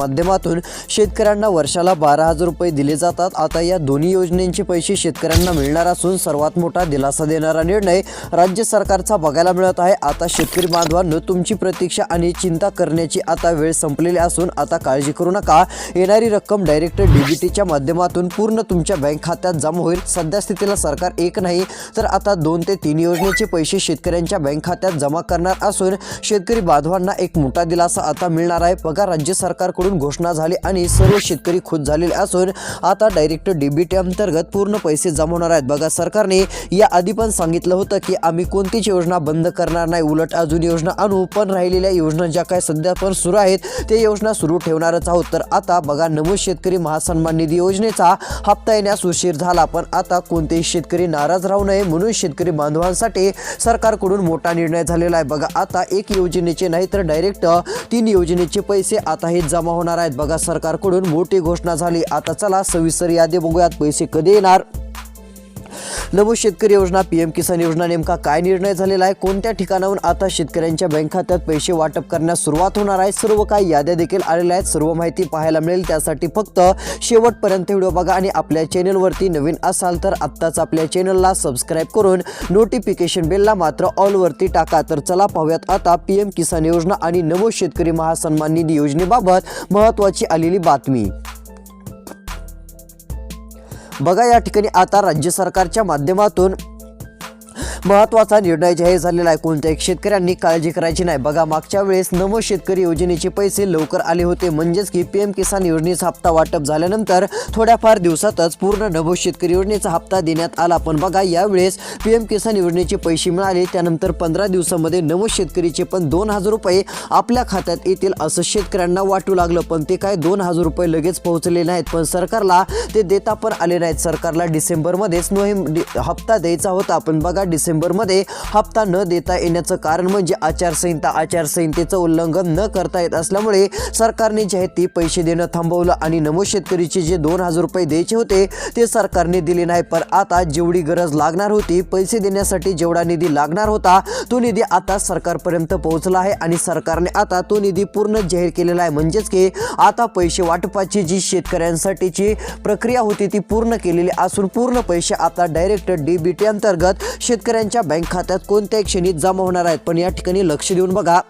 माध्यमातून शेतकऱ्यांना वर्षाला 12,000 रुपये दिले जातात। आता या दोन्ही योजनेचे पैसे शेतकऱ्यांना मिळणार असून सर्वात मोठा दिलासा देणारा निर्णय राज्य सरकारचा बघायला मिळत आहे। आता शेतकरी बांधवांनो, तुमची प्रतीक्षा आणि चिंता करण्याची आता वेळ संपलेली असून आता काळजी करू नका। येणारी रक्कम डायरेक्ट डीबीटीच्या माध्यमातून पूर्ण तुमच्या बँक खात्यात जमा होईल। सध्या स्थितीला सरकार एक नाही तर आता 2 ते 3 योजनेचे पैसे शेतकऱ्यांच्या बँक खात्यात जमा करणार असून शेतकरी बांधवांना एक मोठा दिलासा आता मिळणार आहे। बघा, राज्य सरकारकडून घोषणा झाली आणि सर्व शेतकरी खुश झालेले असून आता डायरेक्ट डीबीटी अंतर्गत पूर्ण पैसे जमा होणार आहेत। बघा, सरकारने या आधी पण सांगितलं होतं की आम्ही कोणतीच योजना बंद करणार नाही, उलट अजून योजना आणू, पण राहिलेल्या योजना ज्या काय सध्या पण सुरू आहेत ते योजना सुरू ठेवणारच आहोत। तर आता बघा, नमो शेतकरी महासन्मान निधी योजनेचा हप्ता येण्यास उशीर झाला, पण आता कोणतेही शेतकरी नाराज राहू नये म्हणून शेतकरी बांधवांसाठी सरकारकडून मोठा निर्णय झालेला आहे। बघा, आता एक योजनेचे नाही तर डायरेक्ट 3 योजनेचे पैसे आता हे जमा होणार आहेत। बघा, सरकारकडून मोठी घोषणा झाली। आता चला सविस्तर यादी बघूयात, पैसे कधी येणार, नमो शेतकरी योजना, पीएम किसान योजना नेमका काय निर्णय झालेला आहे, कोणत्या ठिकाणाहून आता शेतकऱ्यांच्या बँक खात्यात पैसे वाटप करण्यास सुरुवात होणार आहे, सर्व काही याद्या देखील आलेल्या आहेत। सर्व माहिती पाहायला मिळेल, त्यासाठी फक्त शेवटपर्यंत व्हिडिओ बघा आणि आपल्या चॅनलवरती नवीन असाल तर आत्ताच आपल्या चॅनलला सबस्क्राइब करून नोटिफिकेशन बेलला मात्र ऑल वरती टाका। तर चला पाहूयात आता पीएम किसान योजना आणि नमो शेतकरी महासन्मान निधी योजनेबाबत महत्त्वाची आलेली बातमी। बघा, या ठिकाणी आता राज्य सरकारच्या माध्यमातून महत्त्वाचा निर्णय जाहीर झालेला आहे। कोणत्याही शेतकऱ्यांनी काळजी करायची नाही। बघा, मागच्या वेळेस नमो शेतकरी योजनेचे पैसे लवकर आले होते, म्हणजेच की पीएम किसान योजनेचा हप्ता वाटप झाल्यानंतर थोड्याफार दिवसातच पूर्ण नमो शेतकरी योजनेचा हप्ता देण्यात आला। पण बघा, यावेळेस पीएम किसान योजनेचे पैसे मिळाले त्यानंतर 15 दिवसांमध्ये नमो शेतकरीचे पण 2,000 रुपये आपल्या खात्यात येतील असं शेतकऱ्यांना वाटू लागलं, पण ते काय 2,000 रुपये लगेच पोहोचले नाहीत, पण सरकारला ते देता पण आले नाहीत। सरकारला डिसेंबरमध्येच हप्ता द्यायचा होता, पण बघा डिसेंबरमध्ये हप्ता न देता येण्याचं कारण म्हणजे आचारसंहितेचं उल्लंघन न करता येत असल्यामुळे सरकारने जे आहे ते पैसे देणं थांबवलं आणि नमो शेतकरीचे जे 2,000 रुपये द्यायचे होते ते सरकारने दिले नाही। पण आता जेवढी गरज लागणार होती, पैसे देण्यासाठी जेवढा निधी लागणार होता तो निधी आता सरकारपर्यंत पोहोचला आहे आणि सरकारने आता तो निधी पूर्ण जाहीर केलेला आहे। म्हणजेच की आता पैसे वाटपाची जी शेतकऱ्यांसाठीची प्रक्रिया होती ती पूर्ण केलेली असून पूर्ण पैसे आता डायरेक्ट डीबीटी अंतर्गत शेतकऱ्यांच्या बँक खात्यात कोणत्याही क्षणी जमा होणार आहेत। पण या ठिकाणी लक्ष देऊन बघा,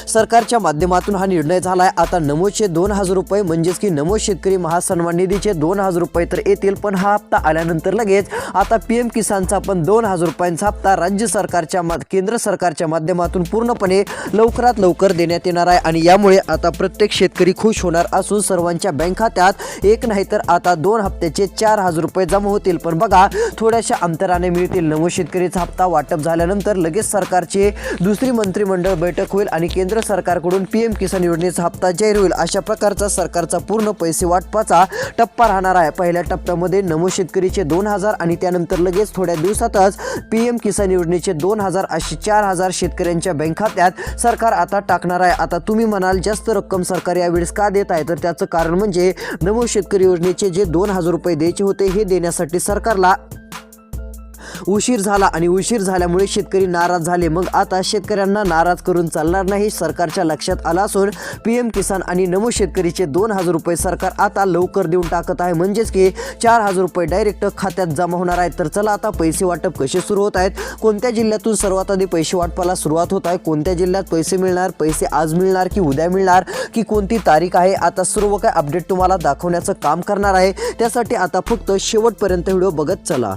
सरकारच्या माध्यमातून हा निर्णय झाला आहे। आता नमोचे 2,000 रुपये म्हणजेच की नमो शेतकरी महासन्मान निधीचे 2,000 रुपये तर येतील, पण हा हप्ता आल्यानंतर लगेच आता पीएम किसानचा पण 2,000 रुपयांचा हप्ता राज्य सरकारच्या केंद्र सरकारच्या माध्यमातून पूर्णपणे लवकरात लवकर देण्यात येणार आहे आणि यामुळे आता प्रत्येक शेतकरी खुश होणार असून सर्वांच्या बँक खात्यात एक नाही तर आता 2 हप्त्याचे 4,000 रुपये जमा होतील। पण बघा, थोड्याशा अंतराने मिळतील। नमो शेतकरीचा हप्ता वाटप झाल्यानंतर लगेच सरकारची दुसरी मंत्रिमंडळ बैठक होईल आणि केंद्र सरकारकडून पीएम किसान योजनेचा हप्ता जाहीर होईल। अशा प्रकारचा सरकारचा पूर्ण पैसे वाटपाचा टप्पा राहणार आहे। पहिल्या टप्प्यामध्ये नमो शेतकरीचे 2,000 आणि त्यानंतर लगेच थोड्या दिवसातच पीएम किसान योजनेचे 2,000 अशी 4,000 शेतकऱ्यांच्या बँक खात्यात सरकार आता टाकणार आहे। आता तुम्ही म्हणाल जास्त रक्कम सरकार यावेळेस का देत आहे, तर त्याचं कारण म्हणजे नमो शेतकरी योजनेचे जे 2,000 रुपये द्यायचे होते हे देण्यासाठी सरकारला उशीर झाला आणि उशीर झाल्यामुळे शेतकरी नाराज झाले। मग आता शेतकऱ्यांना नाराज करून चालणार नाही, सरकारच्या लक्षात आलं असून पीएम किसान आणि नमो शेतकरीचे 2,000 रुपये सरकार आता लवकर देऊन टाकत आहे, म्हणजेच की 4,000 रुपये डायरेक्ट खात्यात जमा होणार आहेत। तर चला आता पैसे वाटप कसे सुरू होत आहेत, कोणत्या जिल्ह्यातून सर्वात आधी पैसे वाटपाला सुरुवात होत आहे, कोणत्या जिल्ह्यात पैसे मिळणार, पैसे आज मिळणार की उद्या मिळणार की कोणती तारीख आहे, आता सर्व काही अपडेट तुम्हाला दाखवण्याचं काम करणार आहे। त्यासाठी आता फक्त शेवटपर्यंत व्हिडिओ बघत चला।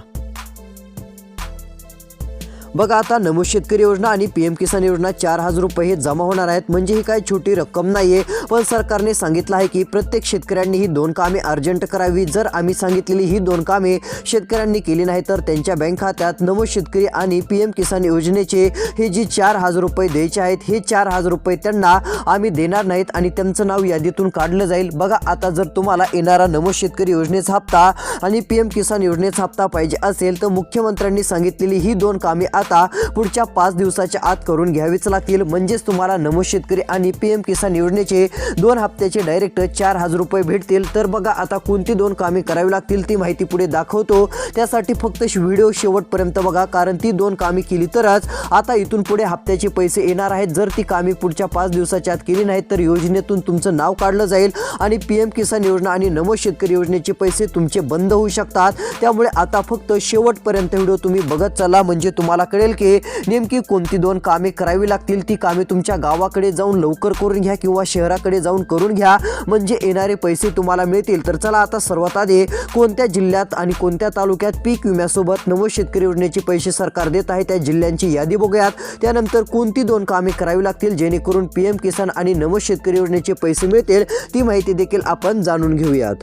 बघा, आता नमो शेतकरी योजना आणि पीएम किसान योजना 4,000 रुपये हे जमा होणार आहेत, म्हणजे ही काही छोटी रक्कम नाहीये। पण सरकारने सांगितलं आहे की प्रत्येक शेतकऱ्यांनी ही 2 कामे अर्जंट करावी। जर आम्ही सांगितलेली ही 2 कामे शेतकऱ्यांनी केली नाही तर त्यांच्या बँक खात्यात नमो शेतकरी आणि पीएम किसान योजनेचे हे जे 4,000 रुपये द्यायचे आहेत हे 4,000 रुपये त्यांना आम्ही देणार नाहीत आणि त्यांचं नाव यादीतून काढलं जाईल। बघा, आता जर तुम्हाला येणारा नमो शेतकरी योजनेचा हप्ता आणि पीएम किसान योजनेचा हप्ता पाहिजे असेल तर मुख्यमंत्र्यांनी सांगितलेली ही 2 कामे आता पुढच्या 5 दिवसाच्या आत करून घ्यावीच लागतील. म्हणजेच तुम्हाला नमो शेतकरी आणि PM किसान योजनेचे 2 हप्त्याचे डायरेक्ट 4,000 रुपये भेटतील. तर बघा आता कोणती 2 कामे करावी लागतील ती माहिती पुढे दाखवतो. त्यासाठी फक्त व्हिडिओ शेवटपर्यंत बघा, कारण ती 2 कामे केली तरच आता इथून पुढे हप्त्याचे पैसे येणार आहेत. जर ती कामे पुढच्या 5 दिवसाच्या आत केली नाहीत तर योजनेतून तुमचं नाव काढलं जाईल आणि PM किसान योजना आणि नमो शेतकरी योजनेचे पैसे तुमचे बंद होऊ शकतात. त्यामुळे आता फक्त शेवटपर्यंत व्हिडिओ तुम्ही बघत चला, म्हणजे तुम्हाला कळेल की नेमकी कोणती 2 कामे करावी लागतील. ती कामे तुमच्या गावाकडे जाऊन लवकर करून घ्या किंवा शहराकडे जाऊन करून घ्या, म्हणजे येणारे पैसे तुम्हाला मिळतील. तर चला आता सर्वात आधी कोणत्या जिल्ह्यात आणि कोणत्या तालुक्यात पीक विम्यासोबत नमो शेतकरी योजनेचे पैसे सरकार देत आहे त्या जिल्ह्यांची यादी बघूयात. त्यानंतर कोणती 2 कामे करावी लागतील जेणेकरून PM किसान आणि नमो शेतकरी योजनेचे पैसे मिळतील ती माहिती देखील आपण जाणून घेऊयात.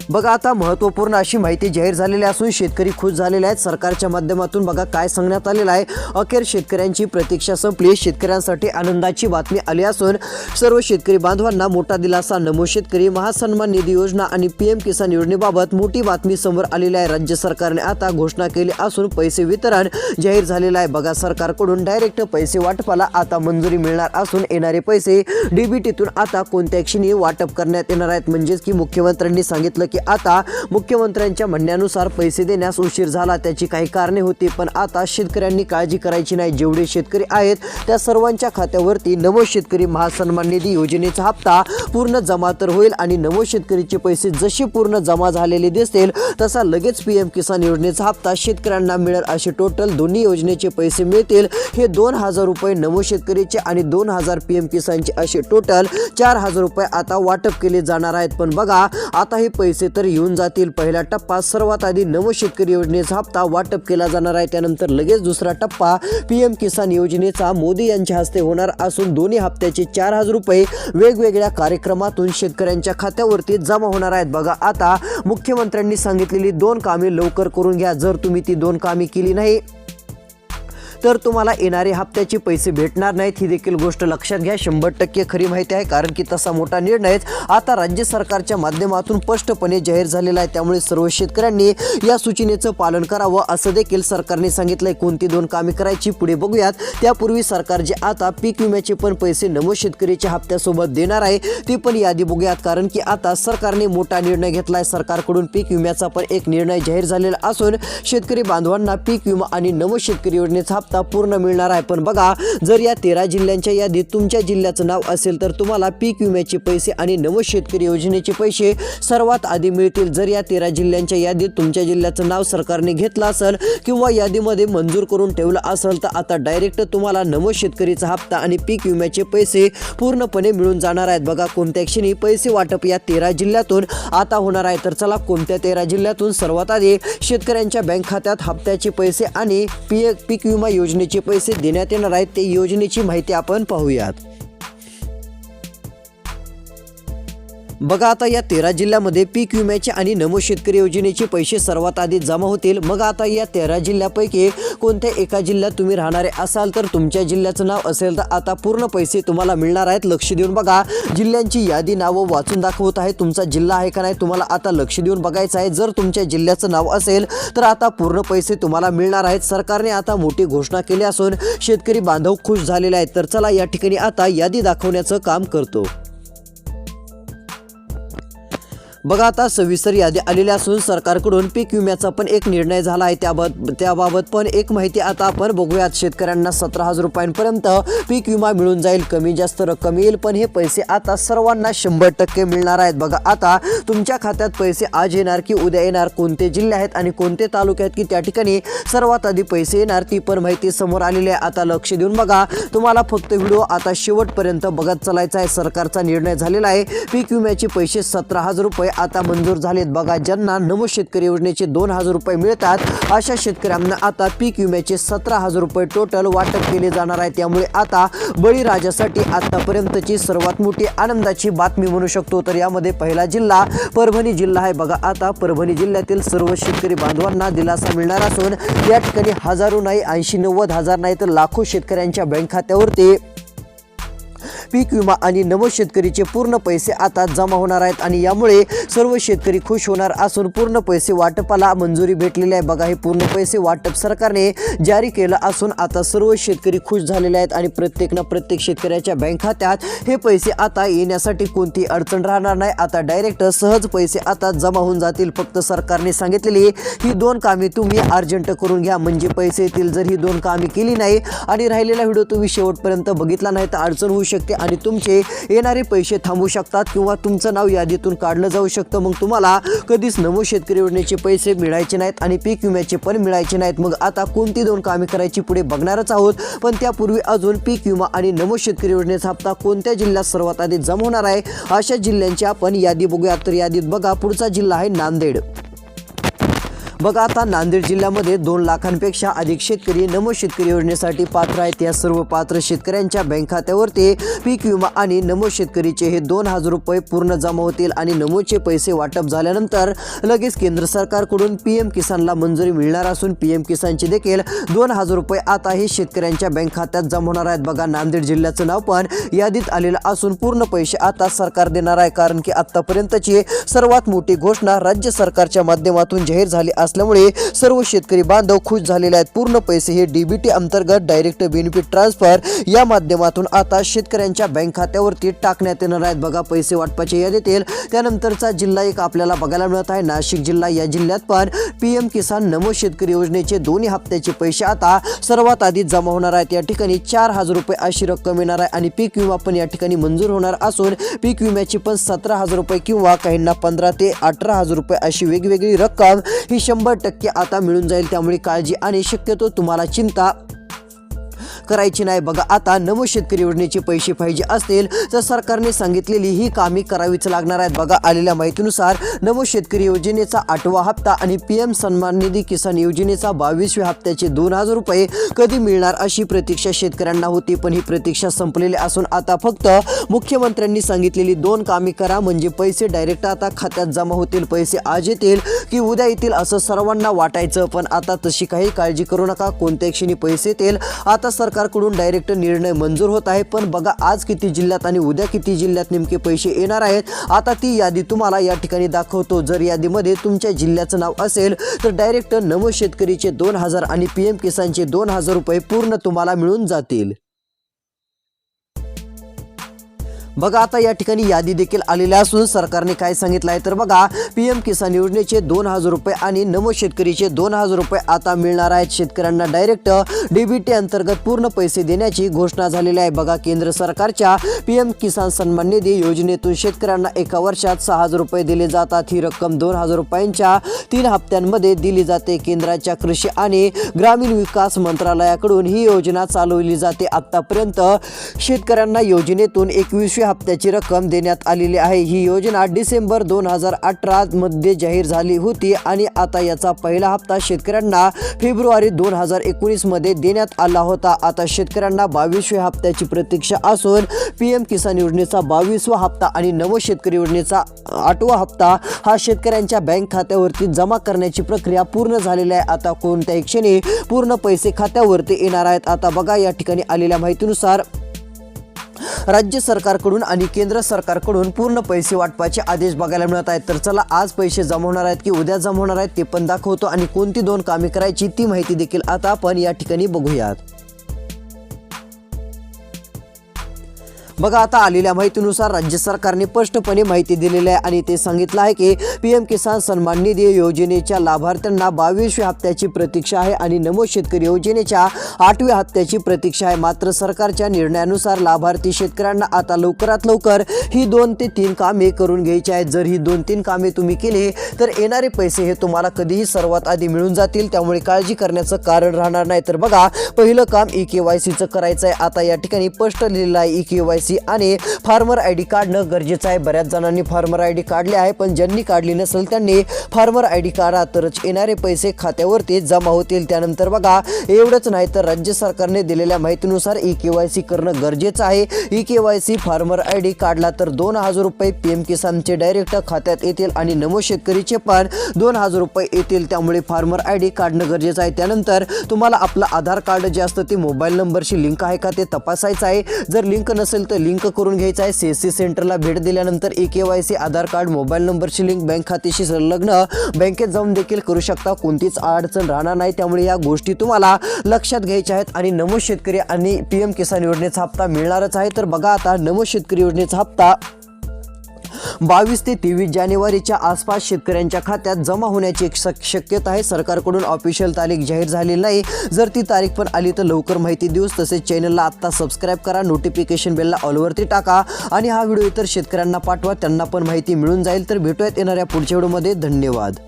बघा आता महत्त्वपूर्ण अशी माहिती जाहीर झालेली असून शेतकरी खुश झालेले आहेत. सरकारच्या माध्यमातून बघा काय सांगण्यात आलेलं आहे. अखेर शेतकऱ्यांची प्रतीक्षा संपली. शेतकऱ्यांसाठी आनंदाची बातमी आली असून सर्व शेतकरी बांधवांना मोठा दिलासा. नमो शेतकरी महासन्मान निधी योजना आणि PM किसान योजनेबाबत मोठी बातमी समोर आलेली आहे. राज्य सरकारने आता घोषणा केली असून पैसे वितरण जाहीर झालेलं आहे. बघा सरकारकडून डायरेक्ट पैसे वाटपाला आता मंजुरी मिळणार असून येणारे पैसे DBTतून आता कोणत्या क्षणी वाटप करण्यात येणार आहेत. म्हणजेच की मुख्यमंत्र्यांनी सांगितलं की आता मुख्यमंत्र्यांच्या म्हणण्यानुसार पैसे देण्यास उशीर झाला, त्याची काही कारणे होती, पण आता शेतकऱ्यांनी काळजी करायची नाही. जेवढे शेतकरी आहेत त्या सर्वांच्या खात्यावरती नमो शेतकरी महासन्मान निधी योजनेचा हप्ता पूर्ण जमा तर होईल आणि नमो शेतकरीचे पैसे जसे पूर्ण जमा झालेले दिसतील तसा लगेच PM किसान योजनेचा हप्ता शेतकऱ्यांना मिळेल. असे टोटल दोन्ही योजनेचे पैसे मिळतील. हे 2,000 रुपये नमो शेतकरीचे आणि 2,000 PM किसानचे असे टोटल 4,000 रुपये आता वाटप केले जाणार आहेत. पण बघा आता हे पैसे तर येऊन जातील. पहिला टप्पा सर्वात आधी नमो शेतकरी योजनेचा हप्ता वाटप केला जाणार आहे. त्यानंतर लगेच दुसरा टप्पा PM किसान योजनेचा मोदी यांच्या हस्ते होणार असून दोन्ही हप्त्याचे 4,000 रुपये वेगवेगळ्या कार्यक्रमातून शेतकऱ्यांच्या खात्यावरती जमा होणार आहेत. बघा आता मुख्यमंत्र्यांनी सांगितलेली 2 कामे लवकर करून घ्या. जर तुम्ही ती 2 कामे केली नाही तर तुम्हाला येणारे हप्त्याचे पैसे भेटणार नाहीत. ही देखील गोष्ट लक्षात घ्या. 100% खरी माहिती आहे, कारण की तसा मोठा निर्णय आता राज्य सरकारच्या माध्यमातून स्पष्टपणे जाहीर झालेला आहे. त्यामुळे सर्व शेतकऱ्यांनी या सूचनेचं पालन करावं असं देखील सरकारने सांगितलंय. कोणती 2 कामे करायची पुढे बघूयात. त्यापूर्वी सरकार जे आता पीक विम्याचे पण पैसे नमो शेतकरीच्या हप्त्यासोबत देणार आहे ती पण यादी बघूयात, कारण की आता सरकारने मोठा निर्णय घेतलाय. सरकारकडून पीक विम्याचा पण एक निर्णय जाहीर झालेला असून शेतकरी बांधवांना पीक विमा आणि नमो शेतकरी योजनेचा हप्ता पूर्ण मिळणार आहे. पण बघा जर या 13 जिल्ह्यांच्या यादीत तुमच्या जिल्ह्याचं नाव असेल तर तुम्हाला पीक विम्याचे पैसे आणि नमो शेतकरी योजनेचे पैसे सर्वात आधी मिळतील. जर या 13 जिल्ह्यांच्या यादीत तुमच्या जिल्ह्याचं नाव सरकारने घेतलं असेल किंवा यादीमध्ये मंजूर करून ठेवलं असेल तर आता डायरेक्ट तुम्हाला नमो शेतकरीचा हप्ता आणि पीक विम्याचे पैसे पूर्णपणे मिळून जाणार आहेत. बघा कोणत्या क्षणी पैसे वाटप या 13 जिल्ह्यातून आता होणार आहे. तर चला कोणत्या 13 जिल्ह्यातून सर्वात आधी शेतकऱ्यांच्या बँक खात्यात हप्त्याचे पैसे आणि पीक विमा योजनेचे पैसे देण्यात येणार आहेत ते योजनेची माहिती आपण पाहूयात. बघा आता या 13 जिल्ह्यामध्ये पीक विम्याचे आणि नमो शेतकरी योजनेचे पैसे सर्वात आधी जमा होतील. मग आता या 13 जिल्ह्यापैकी कोणत्या एका जिल्ह्यात तुम्ही राहणारे असाल तर तुमच्या जिल्ह्याचं नाव असेल तर आता पूर्ण पैसे तुम्हाला मिळणार आहेत. लक्ष देऊन बघा. जिल्ह्यांची यादी नावं वाचून दाखवत आहे. तुमचा जिल्हा आहे का नाही तुम्हाला आता लक्ष देऊन बघायचं आहे. जर तुमच्या जिल्ह्याचं नाव असेल तर आता पूर्ण पैसे तुम्हाला मिळणार आहेत. सरकारने आता मोठी घोषणा केली असून शेतकरी बांधव खुश झालेले आहेत. तर चला या ठिकाणी आता यादी दाखवण्याचं काम करतो. बघा आता सविस्तर यादी आलेली असून सरकारकडून पीक विम्याचा पण एक निर्णय झाला आहे. त्याबाबत पण एक माहिती आता आपण बघूयात. शेतकऱ्यांना 17,000 रुपयांपर्यंत पीक विमा मिळून जाईल. कमी जास्त रक्कम येईल पण हे पैसे आता सर्वांना 100% मिळणार आहेत. बघा आता तुमच्या खात्यात पैसे आज येणार की उद्या येणार, कोणते जिल्हे आहेत आणि कोणते तालुके आहेत की त्या ठिकाणी सर्वात आधी पैसे येणार ती पण माहिती समोर आलेली आहे. आता लक्ष देऊन बघा. तुम्हाला फक्त व्हिडिओ आता शेवटपर्यंत बघत चालायचा आहे. सरकारचा निर्णय झालेला आहे. पीक विम्याचे पैसे 17,000 रुपये आता मंजूर झालेत. बघा ज्यांना नमो शेतकरी योजनेचे 2,000 रुपये मिळतात अशा शेतकऱ्यांना आता पीक विम्याचे 17,000 रुपये टोटल वाटप केले जाणार आहे. त्यामुळे आता बळीराजासाठी आतापर्यंतची सर्वात मोठी आनंदाची बातमी म्हणू शकतो. तर यामध्ये पहिला जिल्हा परभणी जिल्हा आहे. बघा आता परभणी जिल्ह्यातील सर्व शेतकरी बांधवांना दिलासा मिळणार असून या ठिकाणी हजारो नाही 80-90 हजार नाही तर लाखो शेतकऱ्यांच्या बँक खात्यावरती पीक विमा आणि नमो शेतकरीचे पूर्ण पैसे आता जमा होणार आहेत आणि यामुळे सर्व शेतकरी खुश होणार असून पूर्ण पैसे वाटपाला मंजुरी भेटलेली आहे। बघा, हे पूर्ण पैसे वाटप सरकारने जारी केलं असून आता सर्व शेतकरी खुश झालेले आहेत आणि प्रत्येक शेतकऱ्याच्या बँक खात्यात हे पैसे आता येण्यासाठी कोणती अडचण राहणार नाही। आता डायरेक्ट सहज पैसे आता जमा होऊन जातील। फक्त सरकारने सांगितलेली ही 2 कामे तुम्ही अर्जंट करून घ्या म्हणजे पैसे येतील। जर ही 2 कामे केली नाही आणि राहिलेला व्हिडिओ तुम्ही शेवटपर्यंत बघितला नाही तर अडचण होऊ शकते आणि तुमचे येणारे पैसे थांबू शकतात किंवा तुमचं नाव यादीतून काढलं जाऊ शकतं। मग तुम्हाला कधीच नमो शेतकरी योजनेचे पैसे मिळायचे नाहीत आणि पीक विम्याचे पण मिळायचे नाहीत। मग आता कोणती 2 कामे करायची पुढे बघणारच आहोत, पण त्यापूर्वी अजून पीक विमा आणि नमो शेतकरी योजनेचा हप्ता कोणत्या जिल्ह्यात सर्वात आधी जमा होणार आहे अशा जिल्ह्यांची आपण यादी बघूया। तर यादीत बघा, पुढचा जिल्हा आहे नांदेड। बघा, आता नांदेड जिल्ह्यामध्ये 2 लाखांपेक्षा अधिक शेतकरी नमो शेतकरी योजनेसाठी पात्र आहेत। या सर्व पात्र शेतकऱ्यांच्या बँक खात्यावरती पीक विमा आणि नमो शेतकरीचे हे 2000 रुपये पूर्ण जमा होतील आणि नमोचे पैसे वाटप झाल्यानंतर लगेच केंद्र सरकारकडून PM किसानला मंजुरी मिळणार असून PM किसानचे देखील 2000 रुपये आता हे शेतकऱ्यांच्या बँक खात्यात जमा होणार आहेत। बघा, नांदेड जिल्ह्याचं नाव पण यादीत आलेलं असून पूर्ण पैसे आता सरकार देणार आहे, कारण की आतापर्यंतची सर्वात मोठी घोषणा राज्य सरकारच्या माध्यमातून जाहीर झाली असल्यामुळे सर्व शेतकरी बांधव खुश झालेले आहेत। पूर्ण पैसे हे DBT अंतर्गत डायरेक्ट बेनिफिट ट्रान्सफर या माध्यमातून आता शेतकऱ्यांच्या बँक खात्यावरती टाकण्यात येणार आहेत। बघा, पैसे वाटपाचे यादीतील त्यानंतरचा जिल्हा एक आपल्याला बघायला मिळत आहे नाशिक जिल्हा। या जिल्ह्यात पण PM किसान नमो शेतकरी योजनेचे दोन्ही हप्त्याचे पैसे आता सर्वात आधी जमा होणार आहेत। या ठिकाणी 4000 रुपये अशी रक्कम येणार आहे आणि पीक विमा पण या ठिकाणी मंजूर होणार असून पीक विम्याची पण 17000 रुपये किंवा काहींना 15 ते 18000 रुपये अशी वेगवेगळी रक्कम ही 100% आता मिळून जाईल। त्यामुळे काळजी आणि शक्यतो तुम्हाला चिंता करायची नाही। बघा, आता नमो शेतकरी योजनेचे पैसे पाहिजे असतील तर सरकारने सांगितलेली ही कामे करावीच लागणार आहेत। बघा, आलेल्या माहितीनुसार नमो शेतकरी योजनेचा 8वा हप्ता आणि PM सन्मान निधी किसान योजनेचा 22व्या हप्त्याचे 2000 रुपये कधी मिळणार अशी प्रतीक्षा शेतकऱ्यांना होती, पण ही प्रतीक्षा संपलेली असून आता फक्त मुख्यमंत्र्यांनी सांगितलेली 2 कामे करा म्हणजे पैसे डायरेक्ट आता खात्यात जमा होतील। पैसे आज येतील की उद्या येतील असं सर्वांना वाटायचं, पण आता तशी काही काळजी करू नका, कोणत्या क्षणी पैसे येतील आता सरकारकडून डायरेक्ट निर्णय मंजूर होत आहे। पण बघा, आज किती जिल्ह्यात आणि उद्या किती जिल्ह्यात नेमके पैसे येणार आहेत आता ती यादी तुम्हाला या ठिकाणी दाखवतो। जर यादीमध्ये तुमच्या जिल्ह्याचं नाव असेल तर डायरेक्ट नमो शेतकरीचे 2000 आणि PM किसानचे 2000 रुपये पूर्ण तुम्हाला मिळून जातील। बघा, आता या ठिकाणी यादी देखील आलेली असून सरकारने काय सांगितलं आहे तर बघा, PM किसान योजनेचे 2000 रुपये आणि नमो शेतकरीचे 2000 रुपये आता मिळणार आहेत। शेतकऱ्यांना डायरेक्ट DBT अंतर्गत पूर्ण पैसे देण्याची घोषणा झालेली आहे। बघा, केंद्र सरकारच्या PM किसान सन्मान निधी योजनेतून शेतकऱ्यांना एका वर्षात 6000 रुपये दिले जातात। ही रक्कम 2000 रुपयांच्या 3 हप्त्यांमध्ये दिली जाते। केंद्राच्या कृषी आणि ग्रामीण विकास मंत्रालयाकडून ही योजना चालवली जाते। आतापर्यंत शेतकऱ्यांना योजनेतून 21 हप्त्याची रक्कम देण्यात आलेली आहे। ही योजना डिसेंबर 2018 मध्ये जाहीर झाली होती आणि आता याचा पहिला हप्ता शेतकऱ्यांना फेब्रुवारी 2019 मध्ये देण्यात आला होता। आता शेतकऱ्यांना 22व्या हप्त्याची प्रतीक्षा असून PM किसान योजनेचा 22वा हप्ता आणि नमो शेतकरी योजनेचा 8वा हप्ता हा शेतकऱ्यांच्या बँक खात्यावरती जमा करण्याची प्रक्रिया पूर्ण झालेली आहे। आता कोणत्याही क्षणी पूर्ण पैसे खात्यावरती येणार आहेत। आता बघा, या ठिकाणी आलेल्या माहितीनुसार राज्य सरकारकडून आणि केंद्र सरकारकडून पूर्ण पैसे वाटपाचे आदेश बघायला मिळत आहेत। तर चला, आज पैसे जमा होणार आहेत की उद्या जमा होणार आहेत ते पण दाखवतो आणि कोणती 2 कामे करायची ती माहिती देखील आता आपण या ठिकाणी बघूयात। बघा, आता आलेल्या माहितीनुसार राज्य सरकारने स्पष्टपणे माहिती दिलेली आहे आणि ते सांगितलं आहे की PM किसान सन्मान निधी योजनेच्या लाभार्थ्यांना 22व्या हप्त्याची प्रतीक्षा आहे आणि नमो शेतकरी योजनेच्या 8व्या हप्त्याची प्रतीक्षा आहे। मात्र सरकारच्या निर्णयानुसार लाभार्थी शेतकऱ्यांना आता लवकरात लवकर ही 2 ते 3 कामे करून घ्यायची आहेत। जर ही 2-3 कामे तुम्ही केली तर येणारे पैसे हे तुम्हाला कधीही सर्वात आधी मिळून जातील, त्यामुळे काळजी करण्याचं कारण राहणार नाही। तर बघा, पहिलं काम EKYCचं करायचं आहे। आता या ठिकाणी स्पष्ट लिहिलेलं आहे EKYC आणि फार्मर ID काढणं गरजेचं आहे। बऱ्याच जणांनी फार्मर ID काढले आहे, पण ज्यांनी काढली नसेल त्यांनी फार्मर ID काढा, तरच येणारे पैसे खात्यावरती जमा होतील। त्यानंतर बघा, एवढंच नाही तर राज्य सरकारने दिलेल्या माहितीनुसार EKYC करणं गरजेचं आहे। EKYC फार्मर ID काढला तर 2000 रुपये PM किसानचे डायरेक्ट खात्यात येतील आणि नमो शेतकरीचे पण 2000 रुपये येतील। त्यामुळे फार्मर ID काढणं गरजेचं आहे। त्यानंतर तुम्हाला आपलं आधार कार्ड जे असतं ते मोबाईल नंबरशी लिंक आहे का ते तपासायचं आहे। जर लिंक नसेल तर इथं लिंक करून घ्यायचं आहे। CSC सेंटरला भेट दिल्यानंतर eKYC आधार कार्ड, मोबाईल नंबरची लिंक, बँक खात्याशी संलग्न बँकेत जाऊन देखील करू शकता। कोणतीच अडचण राहणार नाही, त्यामुळे या गोष्टी तुम्हाला लक्षात घ्यायच्या आहेत। आणि नमो शेतकरी आणि PM किसान योजनेचा हप्ता मिळणारच आहे। तर बघा आता नमो शेतकरी योजनेचा हप्ता 22 ते 23 जानेवारीच्या आसपास शेतकऱ्यांच्या खात्यात जमा होण्याची एक शक्यता आहे। सरकारकडून ऑफिशियल तारीख जाहीर झालेली नाही, जर ती तारीख पण आली तर लवकर माहिती देऊच। तसेच चॅनलला आत्ता सबस्क्राईब करा, नोटिफिकेशन बेलला ऑलवरती टाका आणि हा व्हिडिओ इतर शेतकऱ्यांना पाठवा, त्यांना पण माहिती मिळून जाईल। तर भेटूयात येणाऱ्या पुढच्या व्हिडिओमध्ये। धन्यवाद।